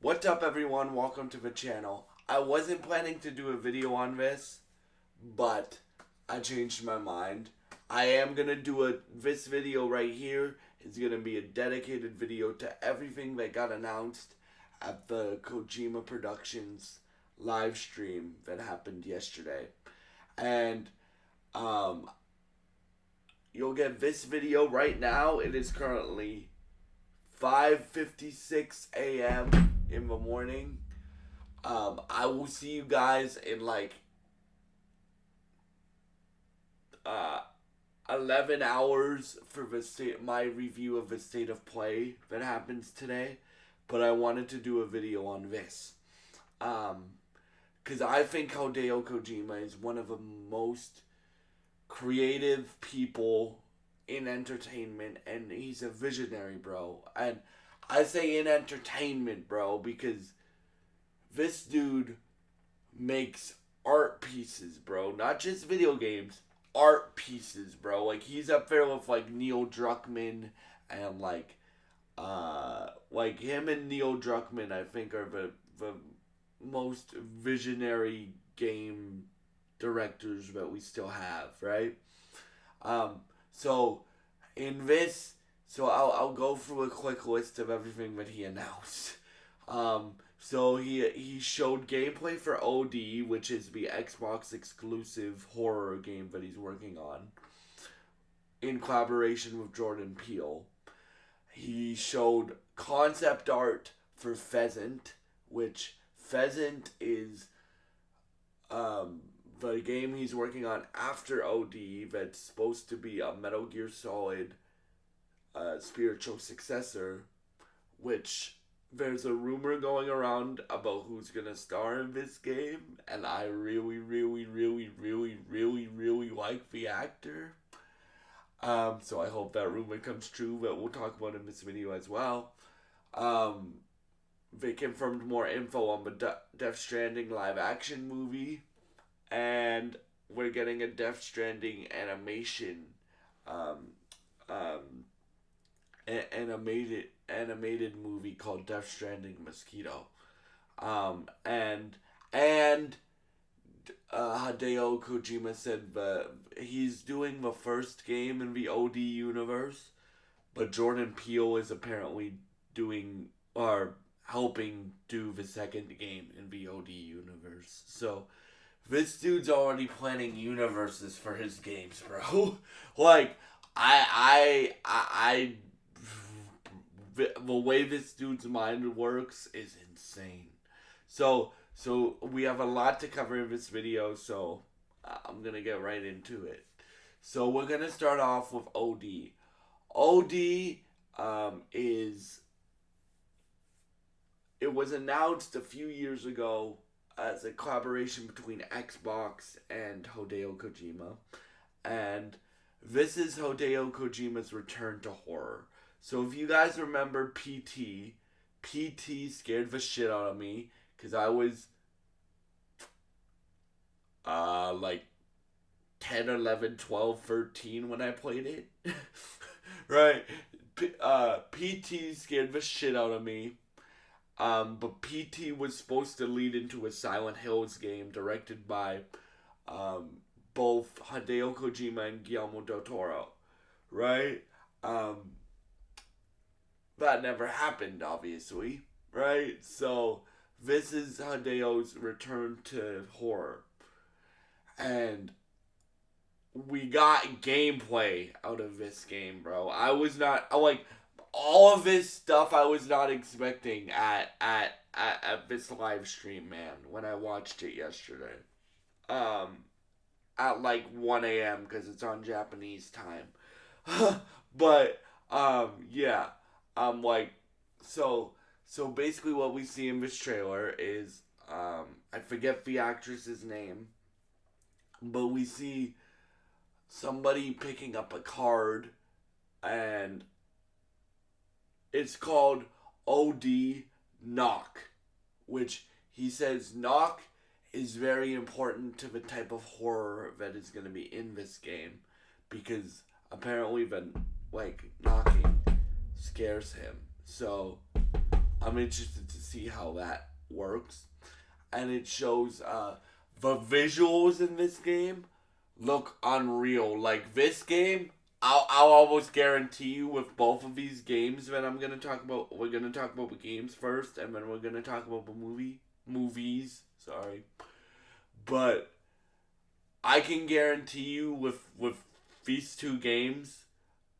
What's up, everyone? Welcome to the channel. I wasn't planning to do a video on this, but I changed my mind. I am gonna do this video right here is gonna be a dedicated video to everything that got announced at the Kojima Productions live stream that happened yesterday. And you'll get this video right now. It is currently 5:56 a.m. in the morning. I will see you guys in like 11 hours for my review of the state of play that happens today. But I wanted to do a video on this. Because I think Hideo Kojima is one of the most creative people in entertainment, and he's a visionary, bro. And I say in entertainment, bro, because this dude makes art pieces, bro. Not just video games, art pieces, bro. Like, he's up there with like Neil Druckmann and like him and Neil Druckmann, I think, are the most visionary game directors that we still have, right? So in this, I'll go through a quick list of everything that he announced. So he showed gameplay for OD, which is the Xbox exclusive horror game that he's working on, in collaboration with Jordan Peele. He showed concept art for Pheasant, which Pheasant is the game he's working on after OD that's supposed to be a Metal Gear Solid spiritual successor, which there's a rumor going around about who's gonna star in this game, and I really like the actor. So I hope that rumor comes true, but we'll talk about it in this video as well. They confirmed more info on the Death Stranding live action movie, and we're getting a Death Stranding animation, animated movie called Death Stranding Mosquito, and Hideo Kojima said he's doing the first game in the OD universe, but Jordan Peele is apparently doing or helping do the second game in the OD universe. So this dude's already planning universes for his games, bro. Like, the way this dude's mind works is insane. So we have a lot to cover in this video, so I'm gonna get right into it. So we're gonna start off with OD. OD it was announced a few years ago as a collaboration between Xbox and Hideo Kojima, and this is Hideo Kojima's return to horror. So if you guys remember PT scared the shit out of me because I was like 10, 11, 12, 13 when I played it. Right? PT scared the shit out of me. But PT was supposed to lead into a Silent Hills game directed by both Hideo Kojima and Guillermo del Toro, right? That never happened, obviously, right? So this is Hideo's return to horror, and we got gameplay out of this game, bro. I was not like all of this stuff I was not expecting at this live stream, man, when I watched it yesterday. At like 1 a.m. because it's on Japanese time. But, yeah. Like, so basically what we see in this trailer is, I forget the actress's name, but we see somebody picking up a card, and it's called OD Knock, which he says knock is very important to the type of horror that is going to be in this game, because apparently the knocking scares him. So I'm interested to see how that works. And it shows the visuals in this game look unreal. Like this game, I'll almost guarantee you with both of these games that we're gonna talk about the games first, and then we're gonna talk about the movies. Sorry, but I can guarantee you with these two games,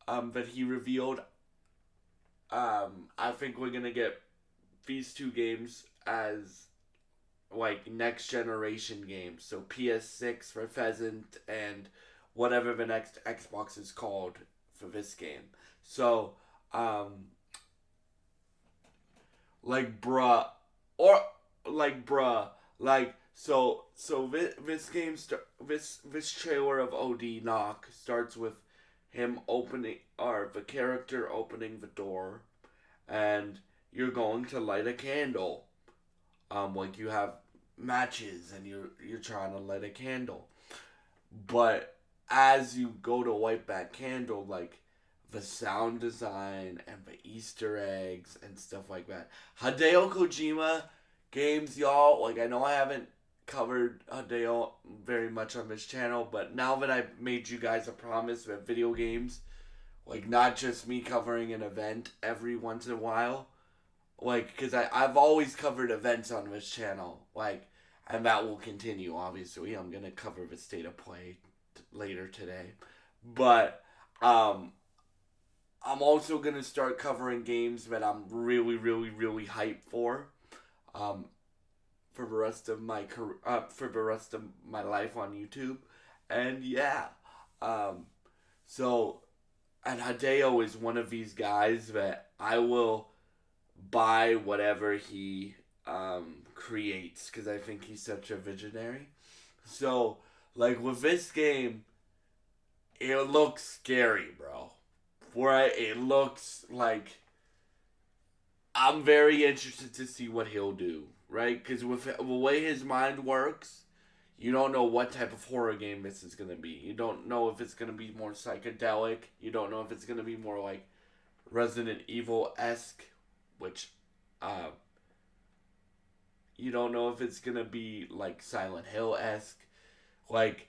that he revealed, I think we're gonna get these two games as like next generation games. So PS6 for Pheasant and whatever the next Xbox is called for this game. So, like bruh, or like bruh, like this game this trailer of OD Knock starts with him opening, or the character opening the door, and you're going to light a candle. Like you have matches and you're trying to light a candle, but as you go to light that candle, like the sound design and the Easter eggs and stuff like that. Hideo Kojima games, y'all. Like I know I haven't covered Hideo very much on this channel, but now that I've made you guys a promise that video games, like not just me covering an event every once in a while, like because I've always covered events on this channel, like, and that will continue. Obviously, I'm gonna cover the state of play later today, but I'm also gonna start covering games that I'm really, really, really hyped um, for the rest of my for the rest of my life on YouTube, and yeah, um, so and Hideo is one of these guys that I will buy whatever he creates because I think he's such a visionary. So like with this game, it looks scary, bro. Right? It looks like I'm very interested to see what he'll do, right? Because with the way his mind works, you don't know what type of horror game this is gonna be. You don't know if it's gonna be more psychedelic. You don't know if it's gonna be more like Resident Evil esque, which, you don't know if it's gonna be like Silent Hill esque, like.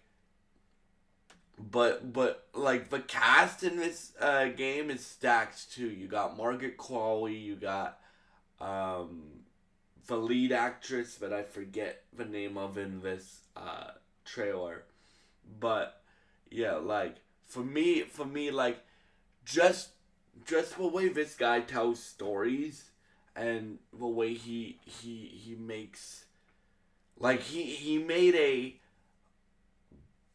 But like the cast in this game is stacked too. You got Margaret Qualley, you got um, the lead actress that I forget the name of in this trailer, but yeah, like for me, like just the way this guy tells stories and the way he makes, like he made a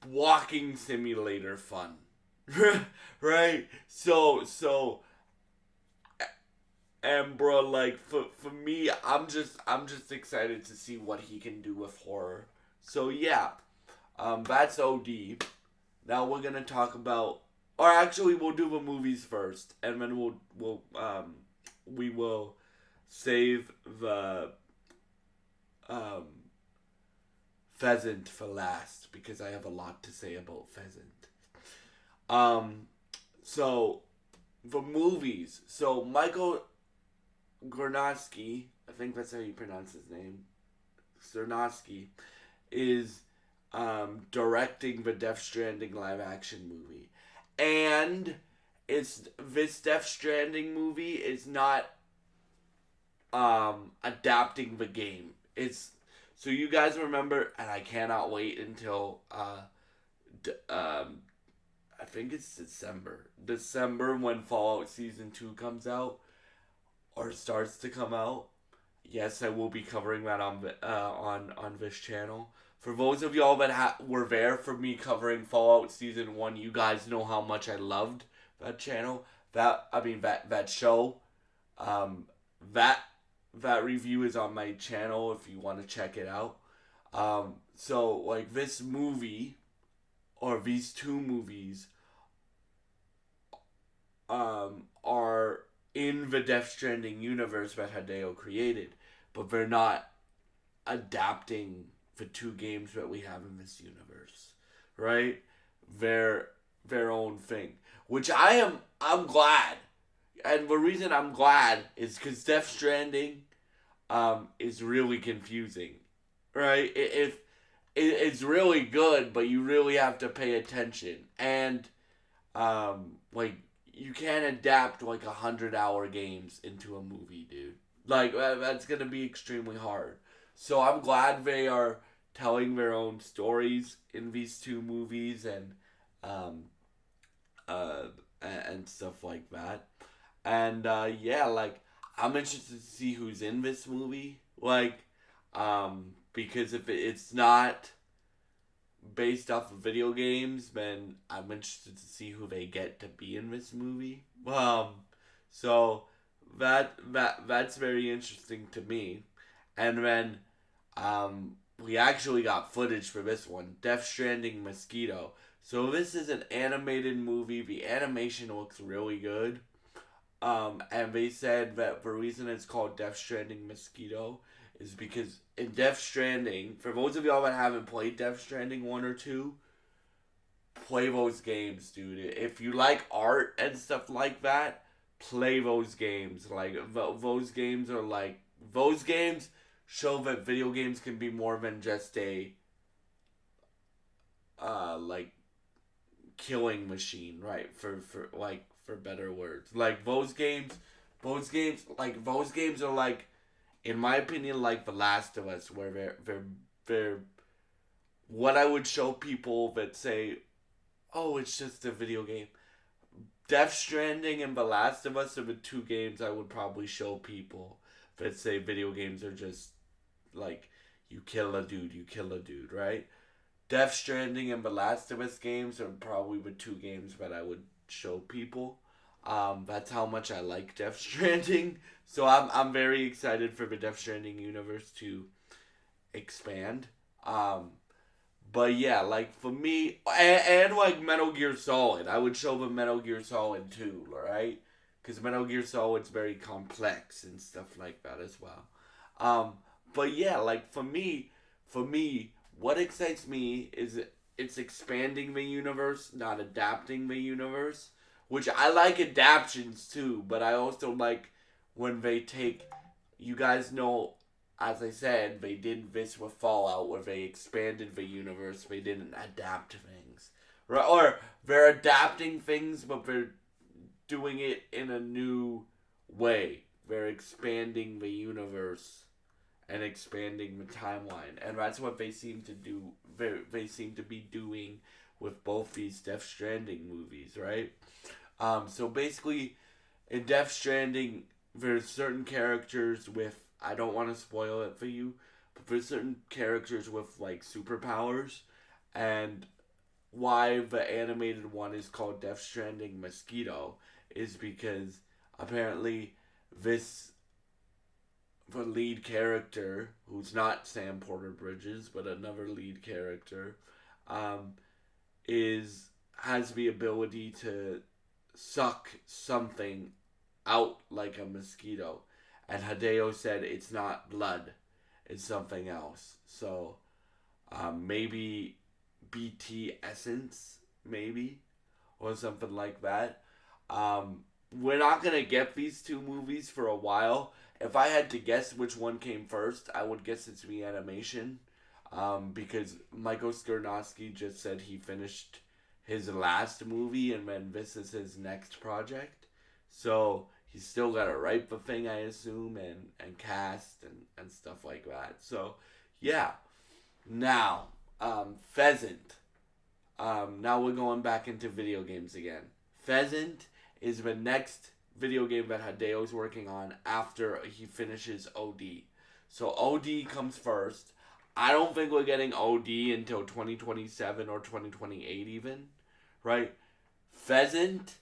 walking simulator fun. Right? So and bro, like for me, I'm just excited to see what he can do with horror. So yeah, that's OD. Now we're gonna talk about, or actually we'll do the movies first, and then we will save the um Pheasant for last because I have a lot to say about Pheasant. Um, so the movies. So Michael Gornowski, I think that's how you pronounce his name, Cernosky, is directing the Death Stranding live action movie, and this Death Stranding movie is not adapting the game. It's So you guys remember, and I cannot wait until I think it's December when Fallout Season 2 comes out or starts to come out. Yes, I will be covering that on this channel. For those of y'all that were there for me covering Fallout Season 1, you guys know how much I loved that channel. That show. Um, that that review is on my channel if you want to check it out. So like this movie or these two movies are in the Death Stranding universe that Hideo created, but they're not adapting the two games that we have in this universe, right? They're their own thing, which I'm glad, and the reason I'm glad is because Death Stranding, is really confusing, right? It's really good, but you really have to pay attention, and like you can't adapt like 100-hour games into a movie, dude. Like that's gonna be extremely hard. So I'm glad they are telling their own stories in these two movies um, uh, and stuff like that. And yeah, like I'm interested to see who's in this movie. Like, because if it's not based off of video games, then I'm interested to see who they get to be in this movie. So that's very interesting to me. And then we actually got footage for this one, Death Stranding Mosquito. So this is an animated movie. The animation looks really good. And they said that the reason it's called Death Stranding Mosquito is because in Death Stranding, for those of y'all that haven't played Death Stranding 1 or 2, play those games, dude. If you like art and stuff like that, play those games. Like, those games are like, those games show that video games can be more than just a, like, killing machine, right? For better words. Like, those games are like, in my opinion, like The Last of Us, where they're what I would show people that say, "Oh, it's just a video game." Death Stranding and The Last of Us are the two games I would probably show people that say video games are just like you kill a dude, right? Death Stranding and The Last of Us games are probably the two games that I would show people. That's how much I like Death Stranding. So I'm very excited for the Death Stranding universe to expand. But yeah, like for me, and like Metal Gear Solid, I would show them Metal Gear Solid too, right? Because Metal Gear Solid's very complex and stuff like that as well. Um, but yeah, like for me, what excites me is it's expanding the universe, not adapting the universe. Which I like adaptions too, but I also like when they take. You guys know, as I said, they did this with Fallout, where they expanded the universe. They didn't adapt things, right? Or they're adapting things, but they're doing it in a new way. They're expanding the universe and expanding the timeline, and that's what they seem to do. They seem to be doing with both these Death Stranding movies, right? So basically, in Death Stranding, there's certain characters with, I don't want to spoil it for you, but there's certain characters with like superpowers, and why the animated one is called Death Stranding Mosquito is because apparently this the lead character, who's not Sam Porter Bridges but another lead character, um, is has the ability to suck something out like a mosquito. And Hideo said it's not blood, it's something else. So maybe BT essence, maybe, or something like that. We're not gonna get these two movies for a while. If I had to guess which one came first, I would guess it's the animation. Because Michael Skernowski just said he finished his last movie and then this is his next project. So he's still got to write the thing, I assume, and cast and stuff like that. So yeah. Now, Pheasant. Now we're going back into video games again. Pheasant is the next video game that Hideo's working on after he finishes OD. So OD comes first. I don't think we're getting OD until 2027 or 2028 even, right? Pheasant,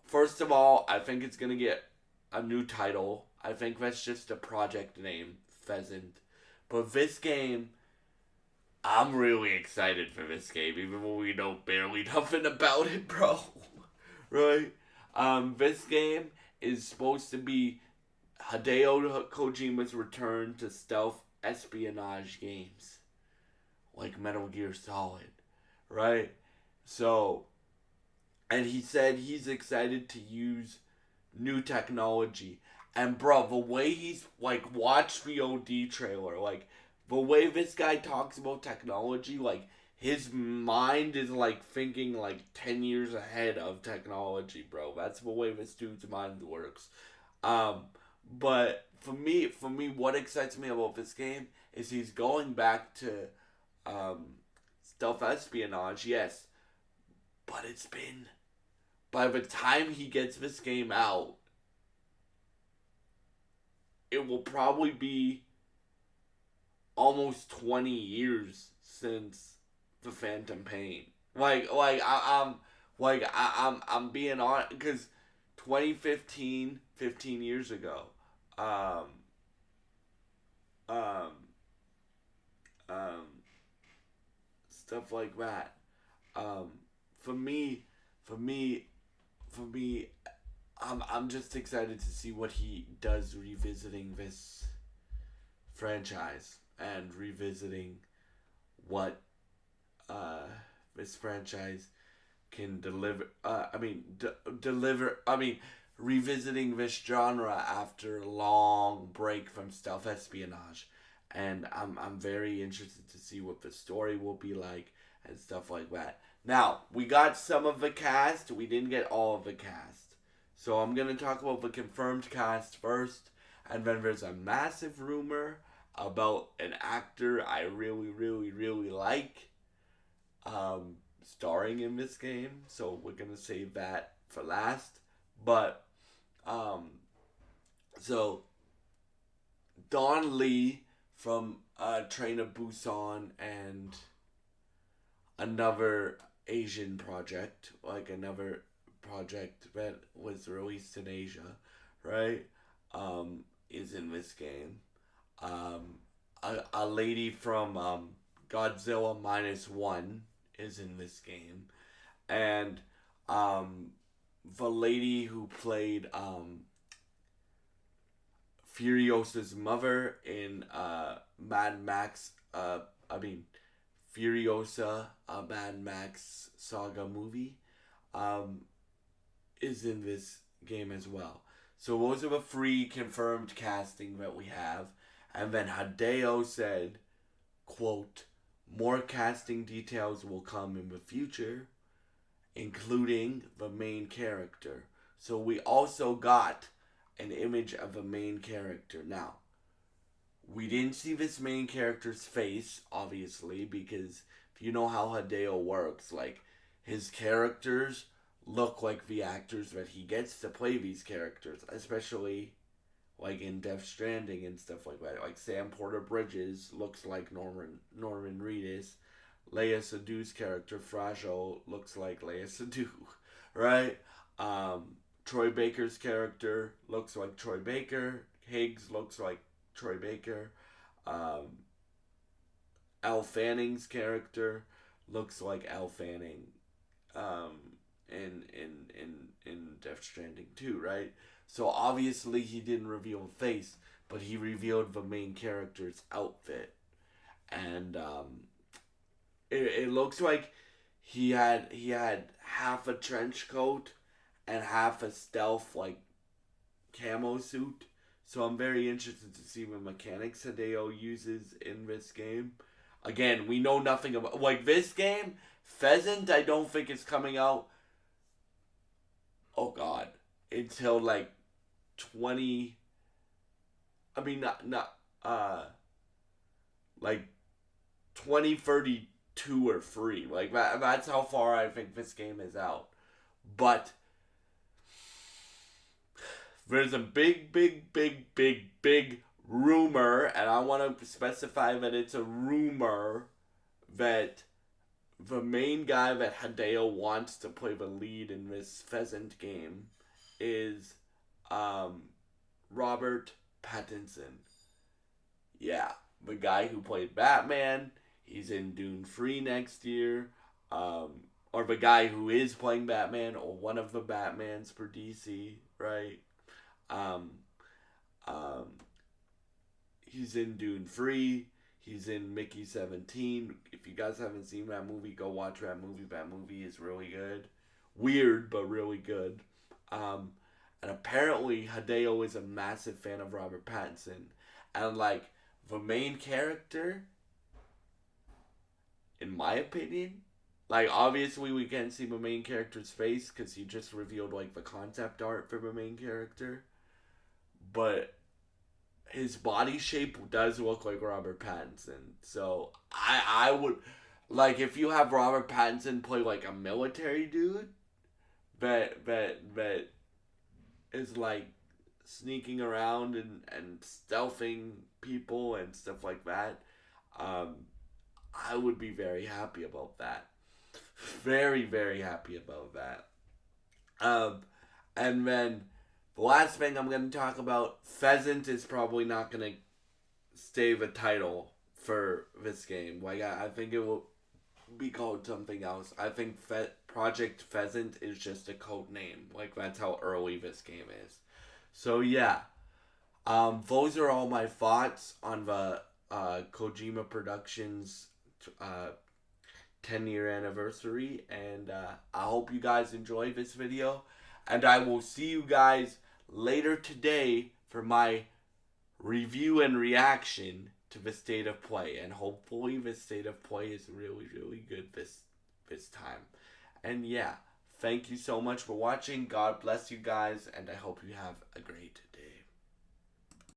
first of all, I think it's going to get a new title. I think that's just a project name, Pheasant. But this game, I'm really excited for this game, even though we know barely nothing about it, bro. Right? This game is supposed to be Hideo Kojima's return to stealth espionage games, like Metal Gear Solid, right? So, and he said he's excited to use new technology. And bro, the way he's like, watch the OD trailer, like the way this guy talks about technology, like his mind is like thinking like 10 years ahead of technology, bro. That's the way this dude's mind works. Um, but for me, what excites me about this game is he's going back to um, stealth espionage, yes, but it's been by the time he gets this game out, it will probably be almost 20 years since the Phantom Pain. I'm being on because 2015, 15 years ago, um, um, um, stuff like that. Um, for me, for me, for me, I'm just excited to see what he does revisiting this franchise and revisiting what uh, this franchise can deliver. Deliver. Revisiting this genre after a long break from stealth espionage, and I'm very interested to see what the story will be like and stuff like that. Now we got some of the cast. We didn't get all of the cast, so I'm gonna talk about the confirmed cast first, and then there's a massive rumor about an actor I really, really, really like starring in this game. So we're gonna save that for last. But um, so Don Lee from Train of Busan and another Asian project, like another project that was released in Asia, right? Is in this game. Um, a lady from Godzilla Minus One is in this game, and um, the lady who played Furiosa's mother in Mad Max. I mean Furiosa, a Mad Max saga movie, um, is in this game as well. So those are the three confirmed casting that we have. And then Hideo said, quote, more casting details will come in the future, including the main character. So we also got an image of the main character. Now, we didn't see this main character's face, obviously, because if you know how Hideo works, like, his characters look like the actors that he gets to play these characters, especially like in Death Stranding and stuff like that. Like Sam Porter Bridges looks like Norman Reedus. Leia Sedu's character Fragile looks like Leia Sadu, right? Troy Baker's character looks like Troy Baker. Higgs looks like Troy Baker. Um, Al Fanning's character looks like Al Fanning. Um, in Death Stranding too, right? So obviously he didn't reveal a face, but he revealed the main character's outfit, and it looks like he had half a trench coat and half a stealth like camo suit. So I'm very interested to see the mechanics Hideo uses in this game. Again, we know nothing about like this game. Pheasant, I don't think is coming out. Oh God, until like 20. I mean, not like 2032 or free. Like that. That's how far I think this game is out. But there's a big, big, big, big, big rumor, and I want to specify that it's a rumor that the main guy that Hideo wants to play the lead in this Pheasant game is um, Robert Pattinson. Yeah, the guy who played Batman. He's in Dune 3 next year. Or the guy who is playing Batman, or one of the Batmans for DC, right? Um, um, he's in Dune 3. He's in Mickey 17. If you guys haven't seen that movie, go watch that movie. That movie is really good. Weird, but really good. Um, And apparently Hideo is a massive fan of Robert Pattinson. And like the main character, in my opinion, like obviously we can't see the main character's face because he just revealed like the concept art for the main character. But his body shape does look like Robert Pattinson. So I would like if you have Robert Pattinson play like a military dude that is like sneaking around and stealthing people and stuff like that. Um, I would be very happy about that. Very, very happy about that. Um, and then the last thing I'm going to talk about, Pheasant is probably not going to stay the title for this game. Like I think it will be called something else. I think Project Pheasant is just a code name. Like that's how early this game is. So yeah, those are all my thoughts on the Kojima Productions uh, 10-year anniversary, and I hope you guys enjoy this video, and I will see you guys later today for my review and reaction to the state of play, and hopefully the state of play is really really good this time. And yeah, thank you so much for watching. God bless you guys, and I hope you have a great day.